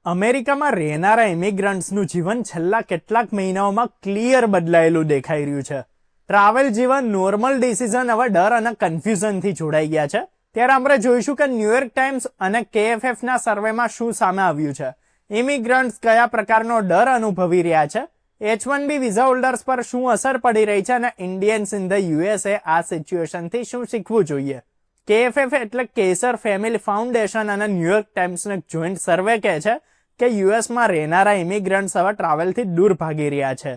અમેરિકામાં રહેનારા ઇમિગ્રન્ટ્સનું જીવન છેલ્લા કેટલાક મહિનાઓમાં ક્લિયર બદલાયેલું દેખાઈ રહ્યું છે. ટ્રાવેલ જીવન નોર્મલ ડિસિઝન હવે ડર અને કન્ફ્યુઝનથી જોડાઈ ગયા છે. ત્યારે આપણે જોઈશું કે ન્યૂયોર્ક ટાઈમ્સ અને KFFના સર્વેમાં શું સામે આવ્યું છે. ઇમિગ્રન્ટ્સ કયા પ્રકારનો ડર અનુભવી રહ્યા છે, H1B વિઝા હોલ્ડર્સ પર શું અસર પડી રહી છે અને ઇન્ડિયન્સ ઇન ધ USA આ સિચ્યુએશનથી શું શીખવું જોઈએ. KFF એટલે કેસર ફેમિલી ફાઉન્ડેશન અને ન્યૂયોર્ક ટાઈમ્સનો જોઈન્ટ સર્વે કહે છે કે યુએસમાં રહેનારા ઇમિગ્રન્ટ્સ હવે ટ્રાવેલથી દૂર ભાગી રહ્યા છે.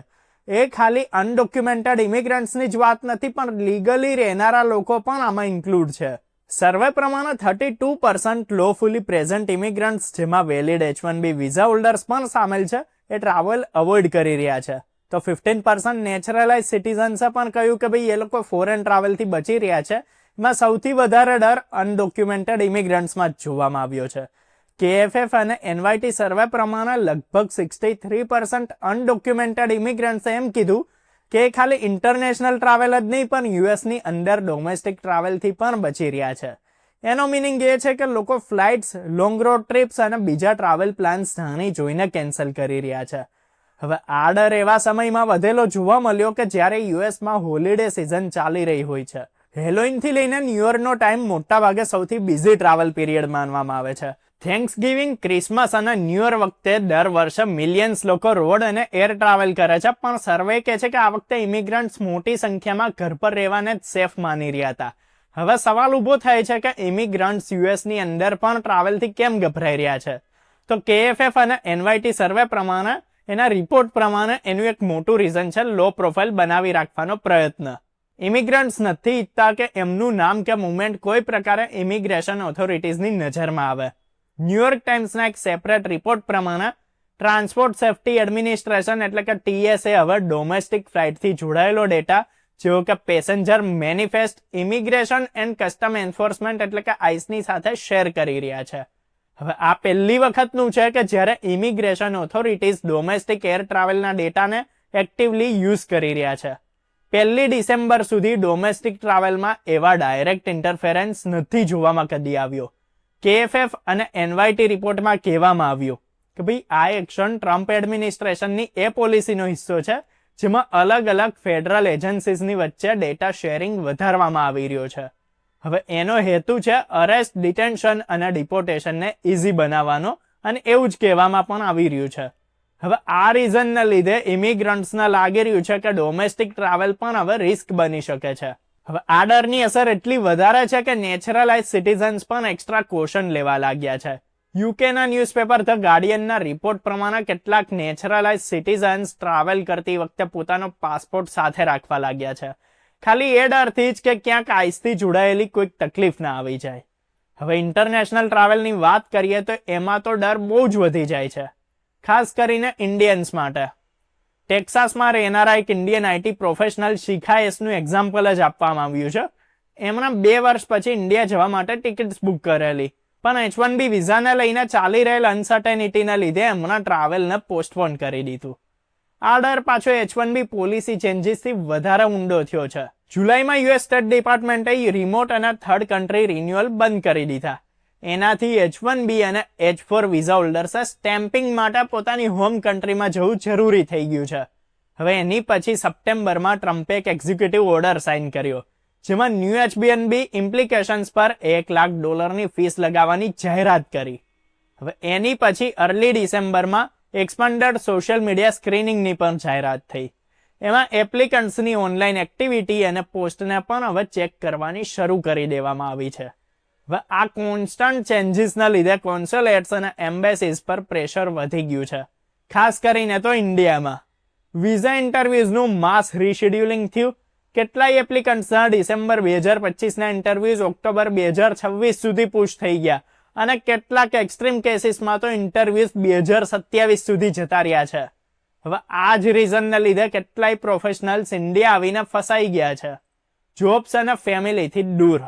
એ ખાલી અનડોક્યુમેન્ટેડ ઇમિગ્રન્ટ્સની જ વાત નથી, પણ લીગલી રહેનારા લોકો પણ આમાં ઇન્ક્લુડ છે. સર્વે પ્રમાણે 32% લોફુલી પ્રેઝન્ટ ઇમિગ્રન્ટ્સ, જેમાં વેલિડ H1B વિઝા હોલ્ડર્સ પણ સામેલ છે, એ ટ્રાવેલ અવોઇડ કરી રહ્યા છે. તો 15% નેચરલાઇઝ સિટીઝન્સે પણ કહ્યું કે ભાઈ એ લોકો ફોરેન ટ્રાવેલથી બચી રહ્યા છે. એમાં સૌથી વધારે ડર અનડોક્યુમેન્ટેડ ઇમિગ્રન્ટ્સમાં જ જોવામાં આવ્યો છે. KFF અને NYT સર્વે પ્રમાણે લગભગ 63% અનડોક્યુમેન્ટેડ ઇમિગ્રન્ટ્સે એમ કીધું કે ખાલી ઇન્ટરનેશનલ ટ્રાવેલ જ નહીં, પણ યુએસની અંદર ડોમેસ્ટિક ટ્રાવેલથી પણ બચી રહ્યા છે. એનો મિનિંગ એ છે કે લોકો ફ્લાઇટ્સ, લોંગ રોડ ટ્રીપ્સ અને બીજા ટ્રાવેલ પ્લાન્સ જાણી જોઈને કેન્સલ કરી રહ્યા છે. હવે આ ડર એવા સમયમાં વધેલો જોવા મળ્યો કે જ્યારે યુએસમાં હોલિડે સિઝન ચાલી રહી હોય છે. હેલોઇનથી લઈને ન્યૂ યરનો ટાઈમ મોટાભાગે સૌથી બિઝી ટ્રાવેલ પીરિયડ માનવામાં આવે છે. થેન્ક્સગિવિંગ, ક્રિસમસ અને ન્યૂ યર વખતે દર વર્ષે મિલિયન્સ લોકો રોડ અને એર ટ્રાવેલ કરે છે, પણ સર્વે કહે છે કે આ વખતે ઇમિગ્રન્ટ્સ મોટી સંખ્યામાં ઘર પર રહેવાને જ સેફ માની રહ્યા હતા. હવે સવાલ ઊભો થાય છે કે ઇમિગ્રન્ટ્સ યુએસની અંદર પણ ટ્રાવેલથી કેમ ગભરાઈ રહ્યા છે. તો KFF અને NYT સર્વે પ્રમાણે, એના રિપોર્ટ પ્રમાણે એનું એક મોટું રીઝન છે લો પ્રોફાઇલ બનાવી રાખવાનો પ્રયત્ન. ઇમિગ્રન્ટ્સ નથી ઈચ્છતા કે એમનું નામ કે મુવમેન્ટ કોઈ પ્રકારે ઇમિગ્રેશન ઓથોરિટીઝની નજરમાં આવે. ન્યૂયોર્ક ટાઈમ્સના એક સેપરેટ રિપોર્ટ પ્રમાણે ટ્રાન્સપોર્ટ સેફ્ટી એડમિનિસ્ટ્રેશન એટલે કે TSA હવે ડોમેસ્ટિક ફ્લાઇટથી જોડાયેલો ડેટા જેવો કે passenger manifest, immigration and custom enforcement એટલે કે ICEની સાથે શેર કરી રહ્યા છે. હવે આ પહેલી વખતનું છે કે જ્યારે ઇમિગ્રેશન ઓથોરિટીઝ ડોમેસ્ટિક એર ટ્રાવેલના ડેટાને એક્ટિવલી યુઝ કરી રહ્યા છે. 1 ડિસેમ્બર સુધી ડોમેસ્ટિક ટ્રાવેલમાં એવા ડાયરેક્ટ ઇન્ટરફેરન્સ નથી જોવામાં કદી આવ્યો. KFF અને NYT રિપોર્ટમાં કહેવામાં આવ્યું કે ભાઈ આ એક્શન ટ્રમ્પ એડમિનિસ્ટ્રેશનની એ પોલિસીનો હિસ્સો છે જેમાં અલગ અલગ ફેડરલ એજન્સીઝની વચ્ચે ડેટા શેરિંગ વધારવામાં આવી રહ્યો છે. હવે એનો હેતુ છે અરેસ્ટ, ડિટેન્શન અને ડિપોર્ટેશનને ઇઝી બનાવવાનો, અને એવું જ કહેવામાં પણ આવી રહ્યું છે. હવે આ રીઝનને લીધે ઇમિગ્રન્ટ્સને લાગી રહ્યું છે કે ડોમેસ્ટિક ટ્રાવેલ પણ હવે રિસ્ક બની શકે છે. હવે આ ડરની અસર એટલી વધારે છે કે નેચરલાઇઝ સિટીઝન્સ પણ એક્સ્ટ્રા કોશન લેવા લાગ્યા છે. યુકેના ન્યૂઝપેપર ધ ગાર્ડિયનના રિપોર્ટ પ્રમાણે કેટલાક નેચરલાઇઝ સિટીઝન્સ ટ્રાવેલ કરતી વખતે પોતાનો પાસપોર્ટ સાથે રાખવા લાગ્યા છે, ખાલી એ ડરથી જ કે ક્યાંક આઈસથી જોડાયેલી કોઈક તકલીફ ના આવી જાય. હવે ઇન્ટરનેશનલ ટ્રાવેલની વાત કરીએ તો એમાં તો ડર બહુ જ વધી જાય છે, ખાસ કરીને ઇન્ડિયન્સ માટે. ટેક્સાસમાં રહેનારા એક ઇન્ડિયન IT પ્રોફેશનલ શિખા એસનું એક્ઝામ્પલ જ આપવામાં આવ્યું છે. એમણે 2 વર્ષ પછી ઇન્ડિયા જવા માટે ટિકિટ્સ બુક કરેલી, પણ H1B વિઝાને લઈને ચાલી રહેલ અનસર્ટેનિટીના લીધે એમના ટ્રાવેલને પોસ્ટપોન કરી દીધું. આ ડર પાછો H1B પોલિસી ચેન્જીસથી વધારે ઊંડો થયો છે. જુલાઈમાં US સ્ટેટ ડિપાર્ટમેન્ટે રિમોટ અને થર્ડ કન્ટ્રી રિન્યુઅલ બંધ કરી દીધા. એનાથી H1B અને H4 વિઝા હોલ્ડર્સે સ્ટેમ્પિંગ માટે પોતાની હોમ કન્ટ્રીમાં જવું જરૂરી થઈ ગયું છે. હવે એની પછી સપ્ટેમ્બરમાં ટ્રમ્પે એક એક્ઝિક્યુટિવ ઓર્ડર સાઇન કર્યો, જેમાં ન્યૂ H1B ઇમ્પ્લિકેશન્સ પર $1 લાખ ફીસ લગાવવાની જાહેરાત કરી. હવે એની પછી અર્લી ડિસેમ્બરમાં એક્સપાન્ડેડ સોશિયલ મીડિયા સ્ક્રીનિંગની પણ જાહેરાત થઈ. એમાં એપ્લિકન્ટ્સની ઓનલાઈન એક્ટિવિટી અને પોસ્ટને પણ હવે ચેક કરવાની શરૂ કરી દેવામાં આવી છે. હવે આ કોન્સ્ટન્ટ ચેન્જીસના લીધે કોન્સ્યુલેટ્સ અને એમ્બેસીઝ પર પ્રેશર વધી ગયું છે, ખાસ કરીને તો ઇન્ડિયામાં. વિઝા ઇન્ટરવ્યુઝનું માસ રીશેડ્યુલિંગ થયું. કેટલાય એપ્લિકન્ટ્સના ડિસેમ્બર 2025ના ઇન્ટરવ્યુઝ ઓક્ટોબર 2026 સુધી પુશ થઈ ગયા, અને કેટલાક એક્સ્ટ્રીમ કેસીસમાં તો ઇન્ટરવ્યુઝ 2027 સુધી જતા રહ્યા છે. હવે આ જ રીઝનને લીધે કેટલાય પ્રોફેશનલ્સ ઇન્ડિયા આવીને ફસાઈ ગયા છે, જોબ્સ અને ફેમિલીથી દૂર.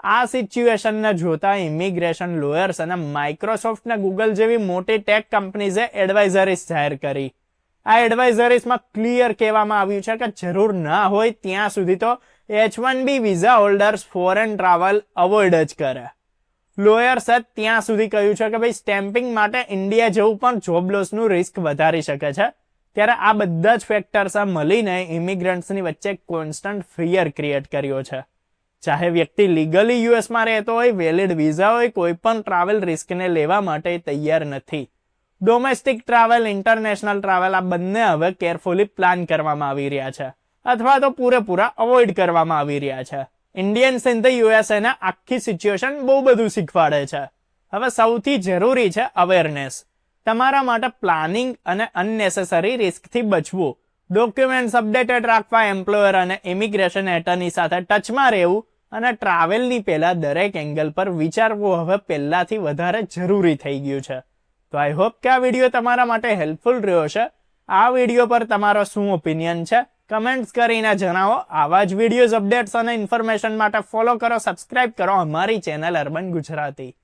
આ સિચ્યુએશનને જોતા ઇમિગ્રેશન લોયર્સ અને માઇક્રોસોફ્ટ અને ગૂગલ જેવી મોટી ટેક કંપનીઝે એડવાઇઝરીઝ જાહેર કરી. આ એડવાઇઝરીઝમાં ક્લિયર કહેવામાં આવ્યું છે કે જરૂર ના હોય ત્યાં સુધી તો H1B visa holders foreign travel avoid જ કરે. લોયર્સે ત્યાં સુધી કહ્યું છે કે ભાઈ સ્ટેમ્પિંગ માટે ઇન્ડિયા જેવું પણ જોબ લોસનું રિસ્ક વધારી શકે છે. ત્યારે આ બધા જ ફેક્ટર્સ મળીને ઇમિગ્રન્ટ્સની વચ્ચે કોન્સ્ટન્ટ ફિયર ક્રિએટ કર્યો છે. ચાહે વ્યક્તિ લીગલી યુએસમાં રહેતો હોય, વેલિડ વિઝા હોય, કોઈ પણ ટ્રાવેલ રિસ્કને લેવા માટે તૈયાર નથી. ડોમેસ્ટિક ટ્રાવેલ, ઇન્ટરનેશનલ ટ્રાવેલ આ બંને હવે કેરફુલી પ્લાન કરવામાં આવી રહ્યા છે અથવા તો પૂરેપૂરા અવોઇડ કરવામાં આવી રહ્યા છે. ઇન્ડિયન્સ ઇન ધ યુએસએ આખી સિચ્યુએશન બહુ બધું શીખવાડે છે. હવે સૌથી જરૂરી છે અવેરનેસ. તમારા માટે પ્લાનિંગ અને અનનેસેસરી રિસ્કથી બચવું, ડોક્યુમેન્ટ્સ અપડેટેડ રાખવા, એમ્પ્લોયર અને ઇમિગ્રેશન એટર્ની સાથે ટચમાં રહેવું અને ટ્રાવેલની પહેલા દરેક એંગલ પર વિચારવું હવે પહેલાથી વધારે જરૂરી થઈ ગયું છે. તો આઈ હોપ કે આ વિડીયો તમારા માટે હેલ્પફુલ રહ્યો છે. આ વિડીયો પર તમારો શું ઓપિનિયન છે કમેન્ટ્સ કરીને જણાવો. આવા જ વિડીયોઝ, અપડેટ્સ અને ઇન્ફોર્મેશન માટે ફોલો કરો, સબસ્ક્રાઇબ કરો અમારી ચેનલ અર્બન ગુજરાતી.